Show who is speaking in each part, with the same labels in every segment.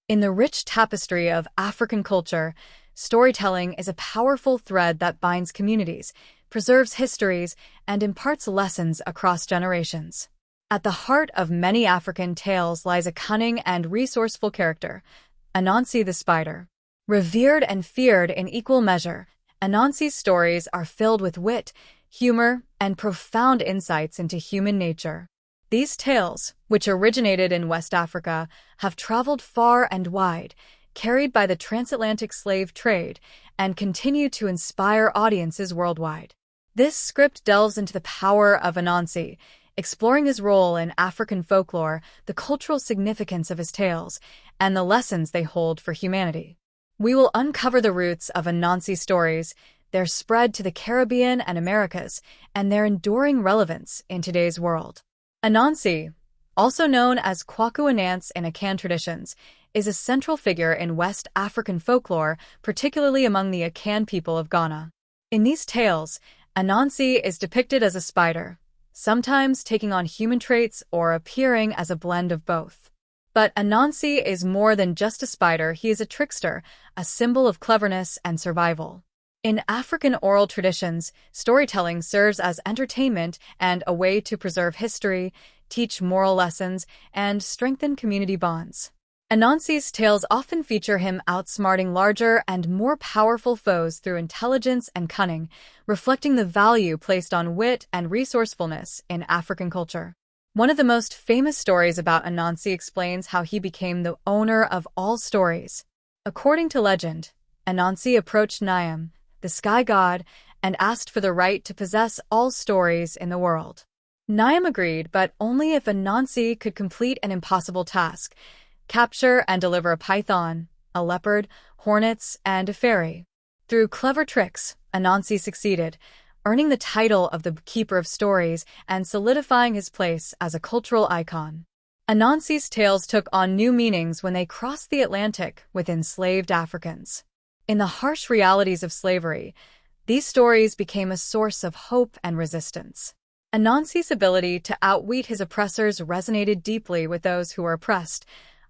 Speaker 1: In the rich tapestry of African culture, storytelling is a powerful thread that binds communities, preserves histories, and imparts lessons across generations. At the heart of many African tales lies a cunning and resourceful character, Anansi the Spider. Revered and feared in equal measure, Anansi's stories are filled with wit, humor, and profound insights into human nature. These tales, which originated in West Africa, have traveled far and wide, carried by the transatlantic slave trade, and continue to inspire audiences worldwide. This script delves into the power of Anansi, exploring his role in African folklore, the cultural significance of his tales, and the lessons they hold for humanity. We will uncover the roots of Anansi stories, their spread to the Caribbean and Americas, and their enduring relevance in today's world. Anansi, also known as Kwaku Anansi in Akan traditions, is a central figure in West African folklore, particularly among the Akan people of Ghana. In these tales, Anansi is depicted as a spider, sometimes taking on human traits or appearing as a blend of both. But Anansi is more than just a spider, he is a trickster, a symbol of cleverness and survival. In African oral traditions, storytelling serves as entertainment and a way to preserve history, teach moral lessons, and strengthen community bonds. Anansi's tales often feature him outsmarting larger and more powerful foes through intelligence and cunning, reflecting the value placed on wit and resourcefulness in African culture. One of the most famous stories about Anansi explains how he became the owner of all stories. According to legend, Anansi approached Niam, the sky god, and asked for the right to possess all stories in the world. Niam agreed, but only if Anansi could complete an impossible task: capture and deliver a python, a leopard, hornets, and a fairy. Through clever tricks, Anansi succeeded, earning the title of the Keeper of Stories and solidifying his place as a cultural icon. Anansi's tales took on new meanings when they crossed the Atlantic with enslaved Africans. In the harsh realities of slavery, these stories became a source of hope and resistance. Anansi's ability to outwit his oppressors resonated deeply with those who were oppressed,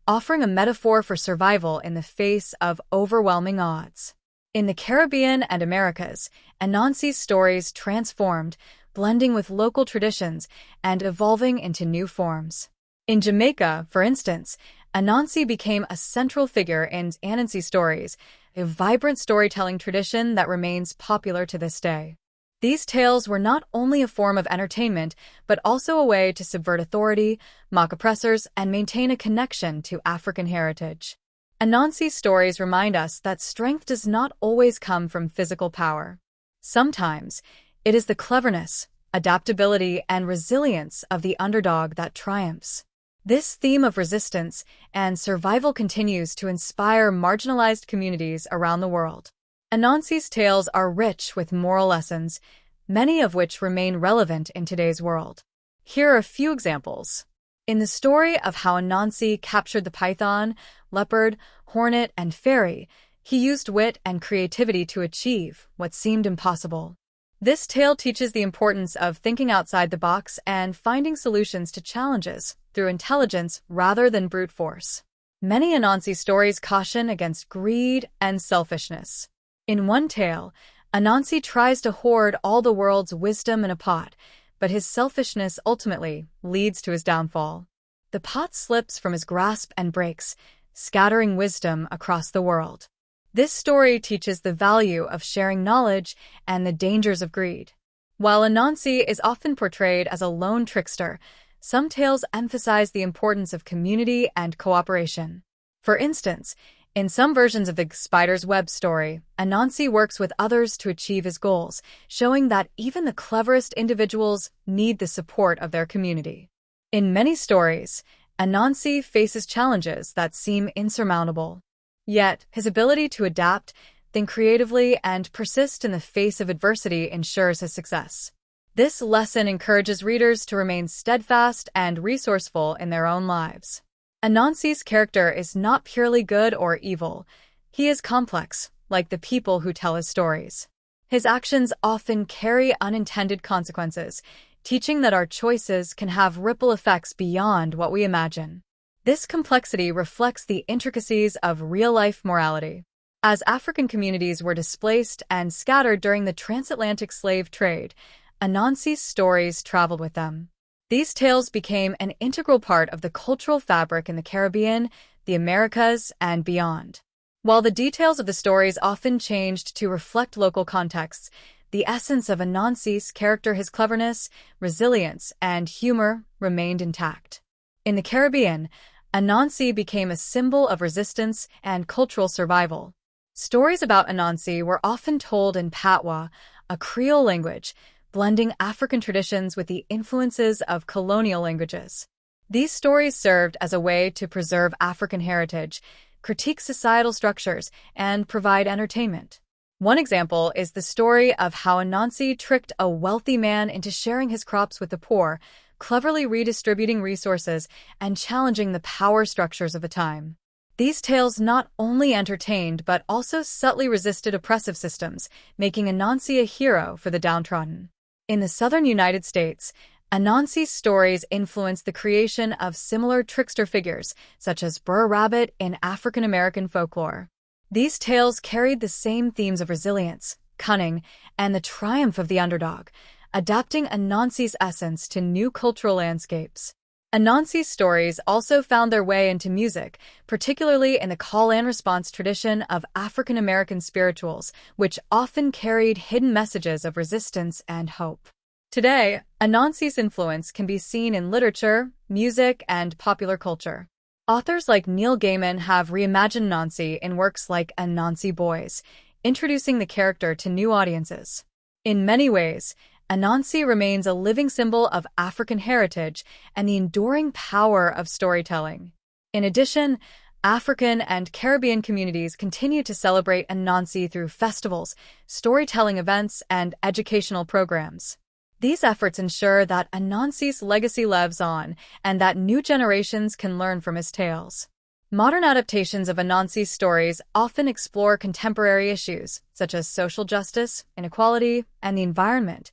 Speaker 1: offering a metaphor for survival in the face of overwhelming odds. In the Caribbean and Americas, Anansi's stories transformed, blending with local traditions and evolving into new forms. In Jamaica, for instance, Anansi became a central figure in Anansi stories, a vibrant storytelling tradition that remains popular to this day. These tales were not only a form of entertainment, but also a way to subvert authority, mock oppressors, and maintain a connection to African heritage. Anansi's stories remind us that strength does not always come from physical power. Sometimes, it is the cleverness, adaptability, and resilience of the underdog that triumphs. This theme of resistance and survival continues to inspire marginalized communities around the world. Anansi's tales are rich with moral lessons, many of which remain relevant in today's world. Here are a few examples. In the story of how Anansi captured the python, leopard, hornet, and fairy, he used wit and creativity to achieve what seemed impossible. This tale teaches the importance of thinking outside the box and finding solutions to challenges through intelligence rather than brute force. Many Anansi stories caution against greed and selfishness. In one tale, Anansi tries to hoard all the world's wisdom in a pot, but his selfishness ultimately leads to his downfall. The pot slips from his grasp and breaks, scattering wisdom across the world. This story teaches the value of sharing knowledge and the dangers of greed. While Anansi is often portrayed as a lone trickster, some tales emphasize the importance of community and cooperation. For instance, in some versions of the Spider's Web story, Anansi works with others to achieve his goals, showing that even the cleverest individuals need the support of their community. In many stories, Anansi faces challenges that seem insurmountable. Yet, his ability to adapt, think creatively, and persist in the face of adversity ensures his success. This lesson encourages readers to remain steadfast and resourceful in their own lives. Anansi's character is not purely good or evil. He is complex, like the people who tell his stories. His actions often carry unintended consequences, teaching that our choices can have ripple effects beyond what we imagine. This complexity reflects the intricacies of real-life morality. As African communities were displaced and scattered during the transatlantic slave trade, Anansi's stories traveled with them. These tales became an integral part of the cultural fabric in the Caribbean, the Americas, and beyond. While the details of the stories often changed to reflect local contexts, the essence of Anansi's character, his cleverness, resilience, and humor, remained intact. In the Caribbean, Anansi became a symbol of resistance and cultural survival. Stories about Anansi were often told in Patois, a Creole language, blending African traditions with the influences of colonial languages. These stories served as a way to preserve African heritage, critique societal structures, and provide entertainment. One example is the story of how Anansi tricked a wealthy man into sharing his crops with the poor, cleverly redistributing resources and challenging the power structures of the time. These tales not only entertained but also subtly resisted oppressive systems, making Anansi a hero for the downtrodden. In the southern United States, Anansi's stories influenced the creation of similar trickster figures, such as Brer Rabbit in African American folklore. These tales carried the same themes of resilience, cunning, and the triumph of the underdog, adapting Anansi's essence to new cultural landscapes. Anansi's stories also found their way into music, particularly in the call-and-response tradition of African American spirituals, which often carried hidden messages of resistance and hope. Today, Anansi's influence can be seen in literature, music, and popular culture. Authors like Neil Gaiman have reimagined Anansi in works like Anansi Boys, introducing the character to new audiences. In many ways, Anansi remains a living symbol of African heritage and the enduring power of storytelling. In addition, African and Caribbean communities continue to celebrate Anansi through festivals, storytelling events, and educational programs. These efforts ensure that Anansi's legacy lives on and that new generations can learn from his tales. Modern adaptations of Anansi's stories often explore contemporary issues, such as social justice, inequality, and the environment,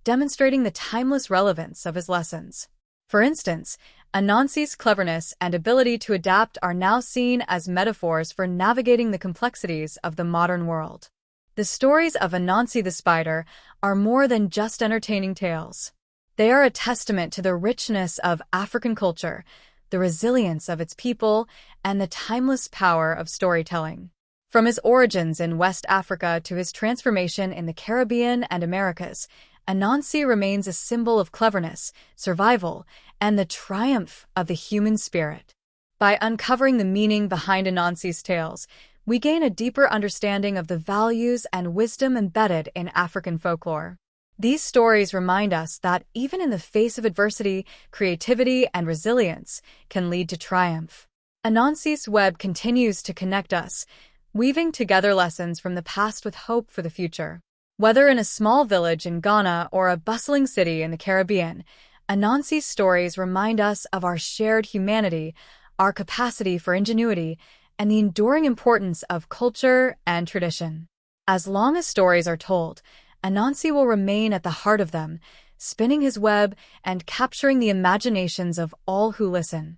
Speaker 1: demonstrating the timeless relevance of his lessons. For instance, Anansi's cleverness and ability to adapt are now seen as metaphors for navigating the complexities of the modern world. The stories of Anansi the Spider are more than just entertaining tales. They are a testament to the richness of African culture, the resilience of its people, and the timeless power of storytelling. From his origins in West Africa to his transformation in the Caribbean and Americas, Anansi remains a symbol of cleverness, survival, and the triumph of the human spirit. By uncovering the meaning behind Anansi's tales, we gain a deeper understanding of the values and wisdom embedded in African folklore. These stories remind us that even in the face of adversity, creativity and resilience can lead to triumph. Anansi's web continues to connect us, weaving together lessons from the past with hope for the future. Whether in a small village in Ghana or a bustling city in the Caribbean, Anansi's stories remind us of our shared humanity, our capacity for ingenuity, and the enduring importance of culture and tradition. As long as stories are told, Anansi will remain at the heart of them, spinning his web and capturing the imaginations of all who listen.